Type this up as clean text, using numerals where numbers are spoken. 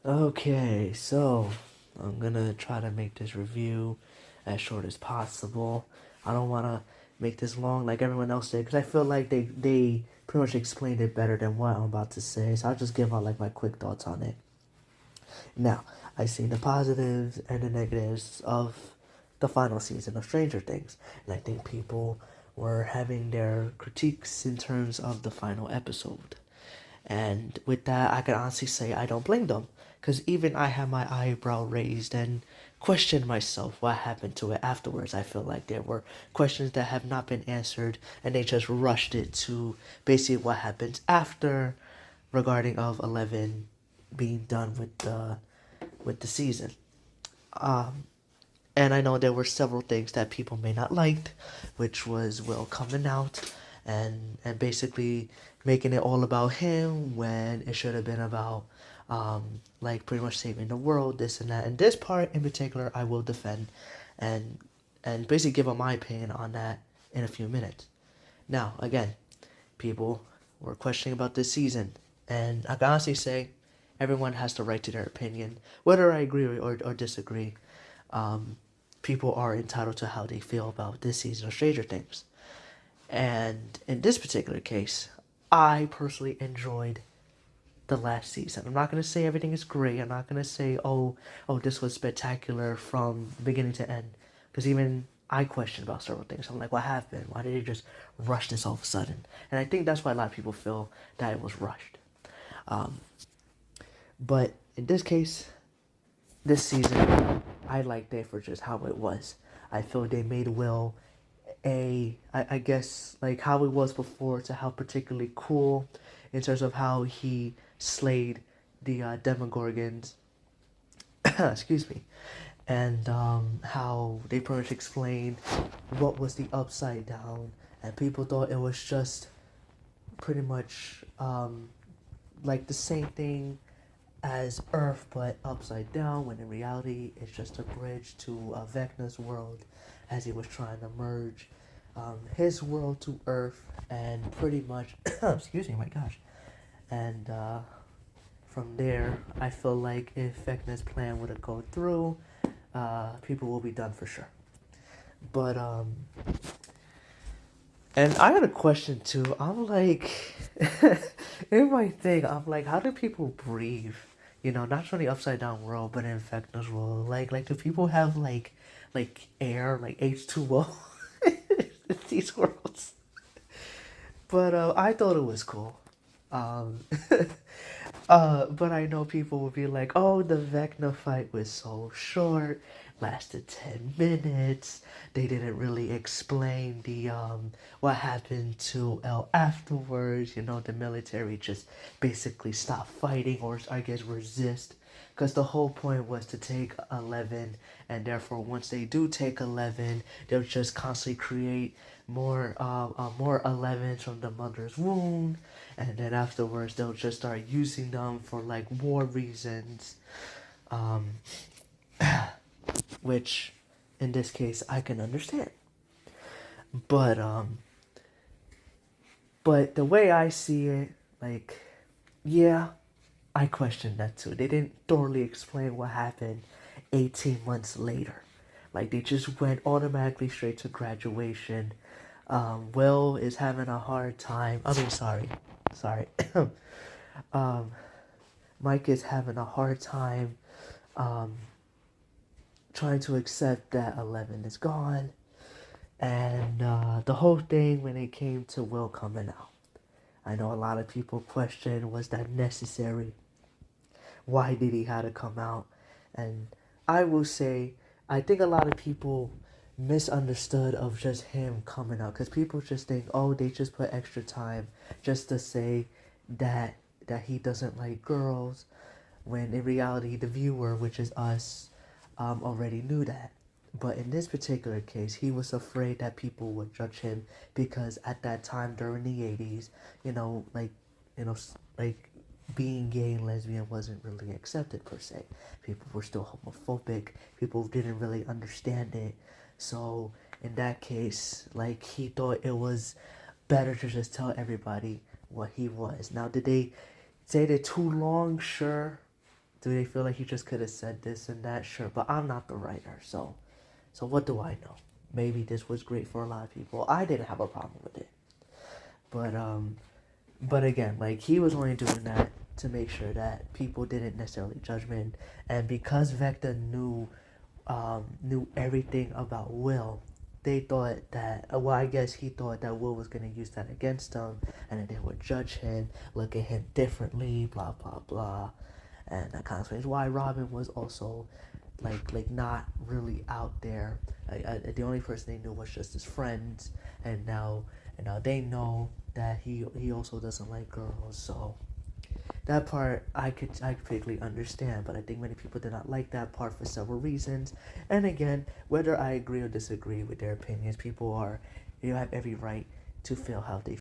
Okay, so I'm gonna try to make this review as short as possible. I don't want to make this long like everyone else did because I feel like they pretty much explained it better than what I'm about to say. So I'll just give out like my quick thoughts on it. Now, I see the positives and the negatives of the final season of Stranger Things, and I think people were having their critiques in terms of the final episode. And with that, I can honestly say I don't blame them. Because even I had my eyebrow raised and questioned myself what happened to it afterwards. I feel like there were questions that have not been answered, and they just rushed it to basically what happens after regarding of 11 being done with the season. And I know there were several things that people may not liked, which was Will coming out and basically making it all about him when it should have been about like pretty much saving the world, this and that. And this part in particular, I will defend and and basically give up my opinion on that in a few minutes. Now, again, people were questioning about this season, and I can honestly say everyone has the right to their opinion, whether I agree or disagree. Um, People are entitled to how they feel about this season of Stranger Things. And in this particular case, I personally enjoyed the last season. I'm not gonna say everything is great. I'm not gonna say this was spectacular from beginning to end, because even I question about several things. I'm like, what happened? Why did they just rush this all of a sudden? And I think that's why a lot of people feel that it was rushed. But in this case, this season, I liked it for just how it was. I feel they made Will I guess like how it was before to how particularly cool in terms of how he slayed the Demogorgons. Excuse me. And how they pretty much explained what was the upside down, and people thought it was just pretty much like the same thing as Earth but upside down, when in reality it's just a bridge to Vecna's world as he was trying to merge his world to Earth, and pretty much excuse me, my gosh. And from there, I feel like if Vecna's plan would have gone through, people will be done for sure. But and I got a question too. I'm like, in my thing, I'm like, how do people breathe? You know, not from the upside down world, but in Vecna's world. Like, do people have like air, like H2O, in these worlds? But I thought it was cool. Um, but I know people will be like, "Oh, the Vecna fight was so short, lasted 10 minutes. They didn't really explain the what happened to El afterwards. You know, the military just basically stopped fighting, or I guess resist, because the whole point was to take 11, and therefore once they do take 11, they'll just constantly create more 11s from the mother's womb, and then afterwards they'll just start using them for like war reasons, um, which in this case I can understand. But but the way I see it, like, yeah, I question that too. They didn't thoroughly explain what happened 18 months later. Like, they just went automatically straight to graduation. Will is having a hard time. I mean, sorry. um, Mike is having a hard time um, trying to accept that 11 is gone. And the whole thing when it came to Will coming out. I know a lot of people question, was that necessary? Why did he have to come out? And I will say, I think a lot of people misunderstood of just him coming out, because people just think, oh, they just put extra time just to say that he doesn't like girls, when in reality the viewer, which is us, already knew that. But in this particular case, he was afraid that people would judge him, because at that time during the 80s, you know, like, you know, like being gay and lesbian wasn't really accepted per se. People were still homophobic. People didn't really understand it. So in that case, like, he thought it was better to just tell everybody what he was. Now, did they say it too long? Sure, Do they feel like he just could have said this and that? Sure, but I'm not the writer, so what do I know? Maybe this was great for a lot of people. I didn't have a problem with it, but but again, like he was only doing that to make sure that people didn't necessarily judge him, and because Vector knew everything about Will, they thought that, well, I guess he thought that Will was gonna use that against him, and then they would judge him, look at him differently, blah blah blah, and that kind of explains why Robin was also like not really out there. The only person they knew was just his friends, and now they know that he also doesn't like girls. So that part I completely understand, but I think many people did not like that part for several reasons. And again, whether I agree or disagree with their opinions, people are, you have every right to feel how they